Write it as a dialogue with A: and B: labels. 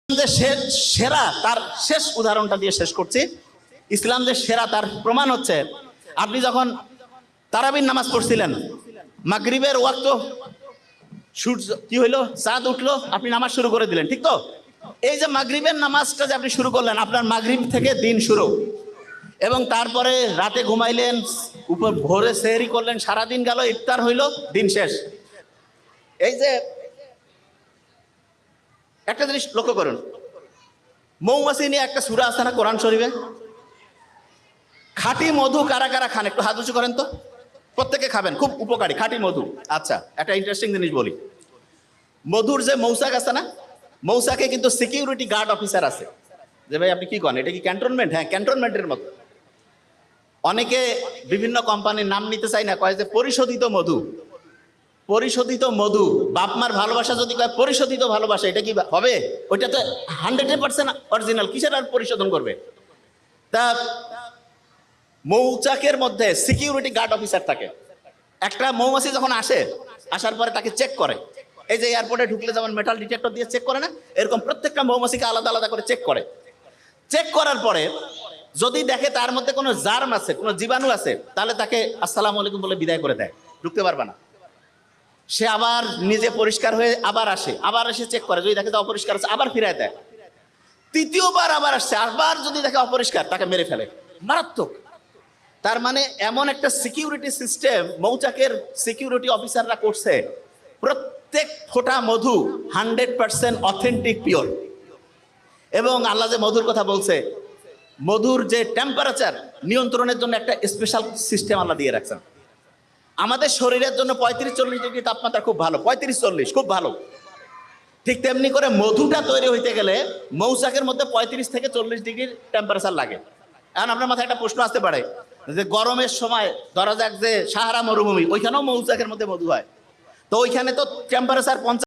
A: যে সেরা তার শেষ উদাহরণটা দিয়ে শেষ করছি। ইসলাম যে সেরা তার প্রমাণ হচ্ছে, আপনি যখন তারাবির নামাজ পড়ছিলেন, মাগরিবের ওয়াক্ত সূর্য কি হইলো, চাঁদ উঠলো, আপনি নামাজ শুরু করে দিলেন, ঠিক তো? এই যে মাগরিবের নামাজটা যে আপনি শুরু করলেন, আপনার মাগরিব থেকে দিন শুরু, এবং তারপরে রাতে ঘুমাইলেন, উপর ভোরে সেহরি করলেন, সারাদিন গেল, ইফতার হইল, দিন শেষ। এই যে একটা জিনিস লক্ষ্য করুন, মৌমাছি নিয়ে একটা সূরা আছে না কোরআন শরীফে? খাঁটি মধু কারা কারা খান, একটু হাত উঁচু করেন তো। প্রত্যেকে খাবেন, খুব উপকারী খাঁটি মধু। আচ্ছা, একটা ইন্টারেস্টিং জিনিস বলি। মধুর যে মৌচাক আছে না, মৌচাকে কিন্তু সিকিউরিটি গার্ড অফিসার আছে। যে ভাই আপনি কি করেন, এটা কি ক্যান্টনমেন্ট? হ্যাঁ, ক্যান্টনমেন্টের মতো। অনেকে বিভিন্ন কোম্পানির নাম নিতে চাই না, কয় যে পরিশোধিত মধু। পরিশোধিত মধু, বাপ মার ভালোবাসা যদি কয় পরিশোধিত ভালোবাসা, এটা কি হবে? ওইটা তো 100% অরিজিনাল, কিসের আর পরিশোধন করবে? তা মৌচাকের মধ্যে সিকিউরিটি গার্ড অফিসার থাকে। একটা মৌমাছি যখন আসে, আসার পরে তাকে চেক করে। এই যে এয়ারপোর্টে ঢুকলে যেমন মেটাল ডিটেক্টর দিয়ে চেক করে না, এরকম প্রত্যেকটা মৌমাছিকে আলাদা আলাদা করে চেক করে। চেক করার পরে যদি দেখে তার মধ্যে কোনো জার্ম আছে, কোনো জীবাণু আছে, তাহলে তাকে আসসালামু আলাইকুম বলে বিদায় করে দেয়, ঢুকতে পারবে না। সে আবার নিজে পরিষ্কার হয়ে আবার আসে, আবার এসে চেক করে, যদি দেখে অপরিষ্কার আছে আবার ফিরায় দেয়। তৃতীয়বার আবার আসছে, আবার যদি দেখে অপরিষ্কার, তাকে মেরে ফেলে। মারাত্মক। তার মানে এমন একটা সিকিউরিটি সিস্টেম মৌচাকের সিকিউরিটি অফিসাররা করছে, প্রত্যেক ফোঁটা মধু 100% অথেন্টিক পিওর। এবং আল্লাহ যে মধুর কথা বলছে, মধুর যে টেম্পারেচার নিয়ন্ত্রণের জন্য একটা স্পেশাল সিস্টেম আল্লাহ দিয়ে রাখছেন। আমাদের শরীরের জন্য 35-40 ডিগ্রি তাপমাত্রা খুব ভালো, 35-40 খুব ভালো। ঠিক তেমনি করে মধুটা তৈরি হইতে গেলে মৌচাকের মধ্যে 35 থেকে 40 ডিগ্রির টেম্পারেচার লাগে। এখন আপনার মাথায় একটা প্রশ্ন আসতে পারে যে গরমের সময় ধরা যাক যে সাহারা মরুভূমি, ওইখানেও মৌচাকের মধ্যে মধু হয়, তো ওইখানে তো টেম্পারেচার 50